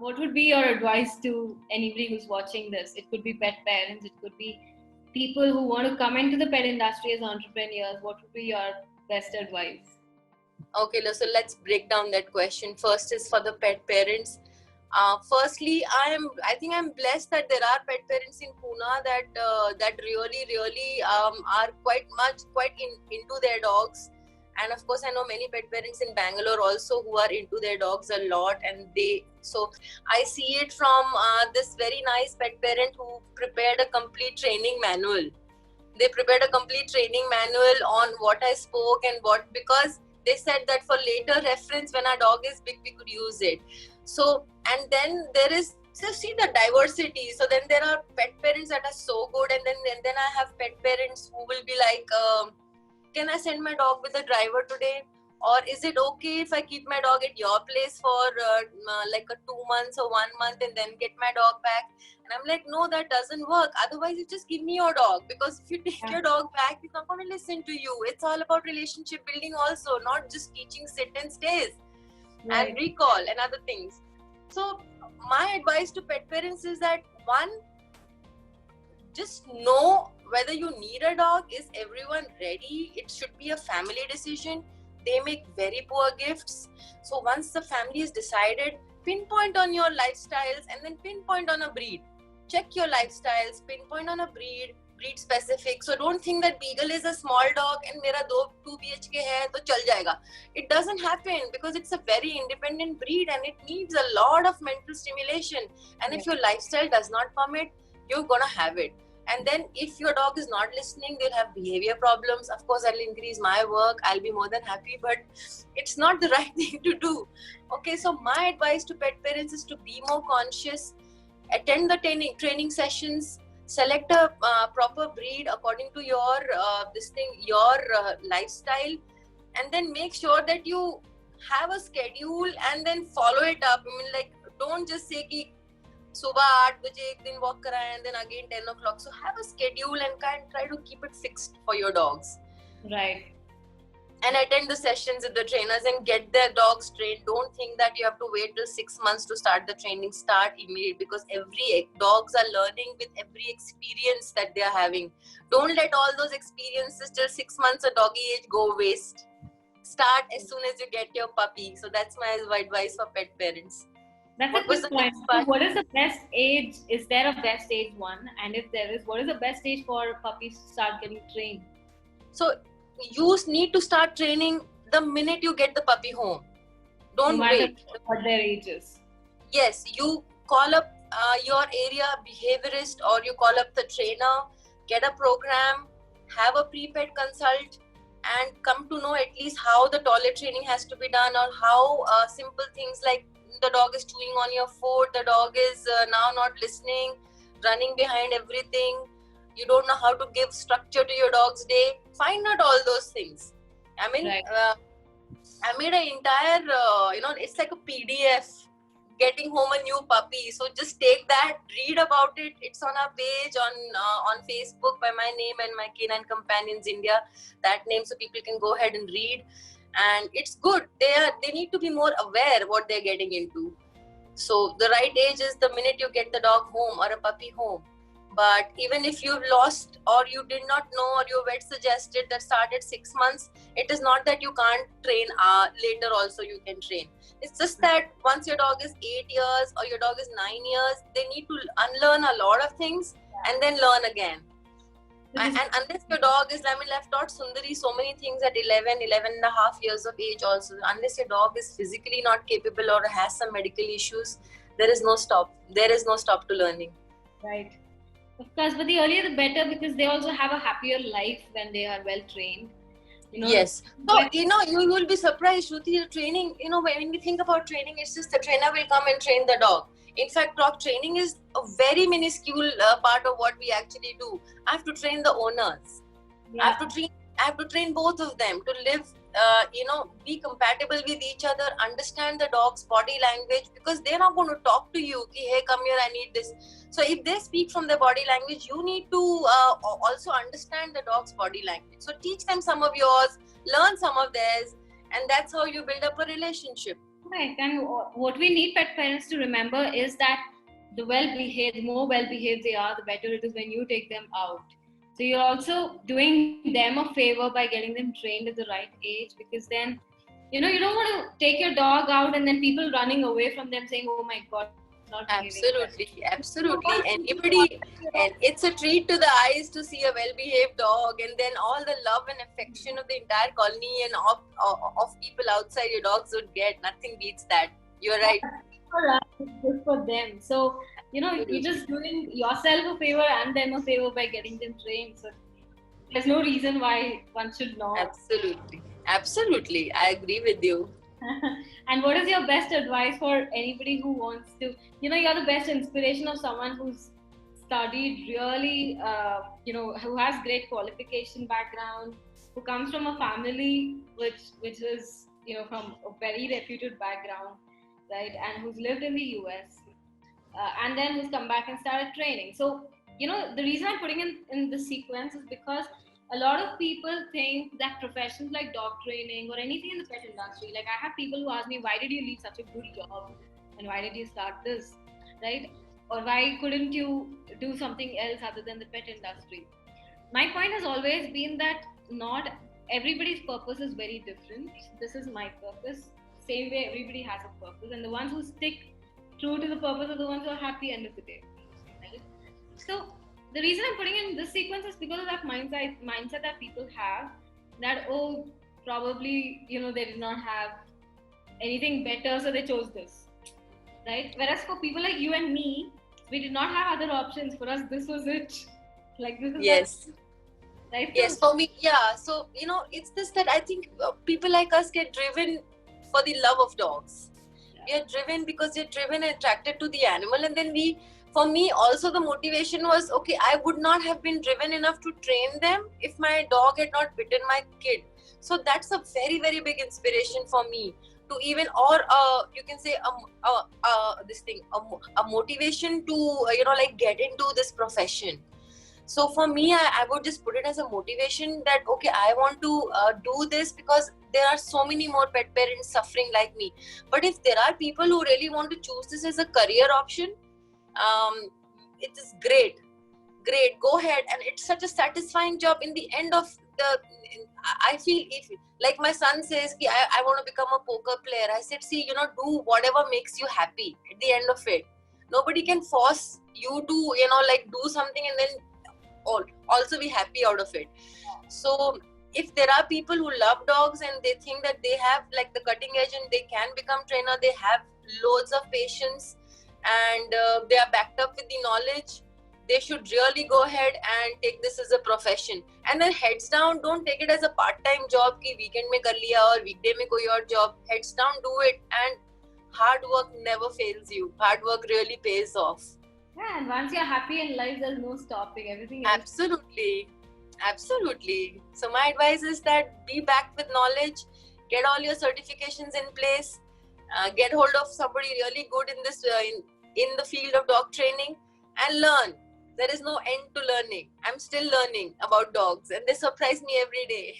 What would be your advice to anybody who's watching this? It could be pet parents, it could be people who want to come into the pet industry as entrepreneurs. What would be your best advice? Okay, so let's break down that question. First is for the pet parents. Firstly, I think I'm blessed that there are pet parents in Pune that really are quite into their dogs. And of course, I know many pet parents in Bangalore also who are into their dogs a lot. So I see it from this very nice pet parent who prepared a complete training manual. They prepared a complete training manual on what I spoke and what, because they said that for later reference, when our dog is big, we could use it. So, and then there is, so see the diversity. So then there are pet parents that are so good, and then I have pet parents who will be like, can I send my dog with a driver today? Or is it okay if I keep my dog at your place for like a 2 months or 1 month and then get my dog back? And I'm like, no, that doesn't work. Otherwise, you just give me your dog, because if you take your dog back, he's not going to listen to you. It's all about relationship building also, not just teaching sit and stays and recall and other things. So my advice to pet parents is that, one, just know whether you need a dog. Is everyone ready? It should be a family decision. They make very poor gifts. So once the family is decided, pinpoint on your lifestyles and then pinpoint on a breed. Check your lifestyles, pinpoint on a breed specific. So don't think that Beagle is a small dog and mera 2 BHK hai to chal jayega. It doesn't happen, because it's a very independent breed and it needs a lot of mental stimulation. And if your lifestyle does not permit, you're gonna have it. And then if your dog is not listening, they'll have behavior problems. Of course, I'll increase my work. I'll be more than happy, but it's not the right thing to do. Okay, so my advice to pet parents is to be more conscious, attend the training sessions, select a proper breed according to your lifestyle, and then make sure that you have a schedule and then follow it up. I mean, like, don't just say ki Subah 8 baje ek din walk karaya and then again 10 o'clock. So have a schedule and try to keep it fixed for your dogs. Right. And attend the sessions with the trainers and get their dogs trained. Don't think that you have to wait till 6 months to start the training. Start immediately, because every dogs are learning with every experience that they are having. Don't let all those experiences till 6 months of doggy age go waste. Start as soon as you get your puppy. So that's my advice for pet parents. That's a good point. So what is the best age? Is there a best age one? And if there is, what is the best age for puppies to start getting trained? So you need to start training the minute you get the puppy home. Don't wait. What their age is. Yes, you call up your area behaviorist, or you call up the trainer, get a program, have a pre-pet consult, and come to know at least how the toilet training has to be done, or how simple things like the dog is chewing on your foot, the dog is now not listening, running behind everything, you don't know how to give structure to your dog's day. Find out all those things. I mean, I made an entire, it's like a PDF, getting home a new puppy. So just take that, read about it. It's on our page on Facebook by my name and my Canine Companions India, that name, so people can go ahead and read. And it's good. They need to be more aware what they're getting into. So the right age is the minute you get the dog home or a puppy home. But even if you've lost, or you did not know, or your vet suggested that start at 6 months, it is not that you can't train later also you can train. It's just that once your dog is 8 years or your dog is 9 years, they need to unlearn a lot of things and then learn again. And unless your dog is, I've taught Sundari so many things at 11 and a half years of age also. Unless your dog is physically not capable or has some medical issues, there is no stop. There is no stop to learning. Right. Of course, but the earlier the better, because they also have a happier life when they are well trained. Yes. So, you will be surprised, Shruti, the training, when we think about training, it's just the trainer will come and train the dog. In fact, dog training is a very minuscule part of what we actually do. I have to train the owners. Yeah. I have to train both of them to live, be compatible with each other, understand the dog's body language, because they're not going to talk to you, hey, come here, I need this. So if they speak from their body language, you need to also understand the dog's body language. So teach them some of yours, learn some of theirs, and that's how you build up a relationship. Right. And what we need pet parents to remember is that the more well behaved they are, the better it is when you take them out. So you're also doing them a favor by getting them trained at the right age, because then, you don't want to take your dog out and then people running away from them saying, "Oh my God, he's not behaving well." Absolutely, You absolutely. want Anybody, and it's a treat to the eyes to see a well-behaved dog, and then all the love and affection of the entire colony and of people outside your dogs would get. Nothing beats that. You're right. for us, it's good for them. So, you're Absolutely. just doing yourself a favor and them a favor by getting them trained. So there's no reason why one should not. Absolutely. Absolutely. I agree with you. And what is your best advice for anybody who wants to, you're the best inspiration of someone who's studied really, who has great qualification background, who comes from a family which is, from a very reputed background, right? And who's lived in the US, and then who's come back and started training. So, the reason I'm putting in this sequence is because a lot of people think that professions like dog training or anything in the pet industry, like I have people who ask me, why did you leave such a good job and why did you start this, right? Or why couldn't you do something else other than the pet industry? My point has always been that not everybody's purpose is very different. This is my purpose. Same way everybody has a purpose, and the ones who stick true to the purpose are the ones who are happy end of the day. Right? So the reason I'm putting in this sequence is because of that mindset that people have, that probably they did not have anything better, so they chose this, right? Whereas for people like you and me, we did not have other options. For us, this was it. Like this is Yes. right. Yes, for me, yeah. So, it's this that I think people like us get driven for the love of dogs. We are driven because we're driven and attracted to the animal. And then for me, also the motivation was, okay, I would not have been driven enough to train them if my dog had not bitten my kid. So that's a very, very big inspiration for me to even, or you can say a motivation to, like get into this profession. So for me, I would just put it as a motivation that, okay, I want to do this because there are so many more pet parents suffering like me. But if there are people who really want to choose this as a career option, it is great. Great, go ahead. And it's such a satisfying job. In the end of I feel, if like my son says, I want to become a poker player. I said, see, do whatever makes you happy at the end of it. Nobody can force you to, like do something and then also be happy out of it. So if there are people who love dogs and they think that they have like the cutting edge and they can become trainer, they have loads of patience and they are backed up with the knowledge, they should really go ahead and take this as a profession. And then heads down, don't take it as a part-time job ki weekend mein kar liya or weekday mein koi aur job. Heads down, do it, and hard work never fails you. Hard work really pays off. Yeah, and once you're happy in life, there's no stopping. Everything else. Absolutely. So my advice is that be backed with knowledge, get all your certifications in place, get hold of somebody really good in this in the field of dog training, and learn. There is no end to learning. I'm still learning about dogs and they surprise me every day.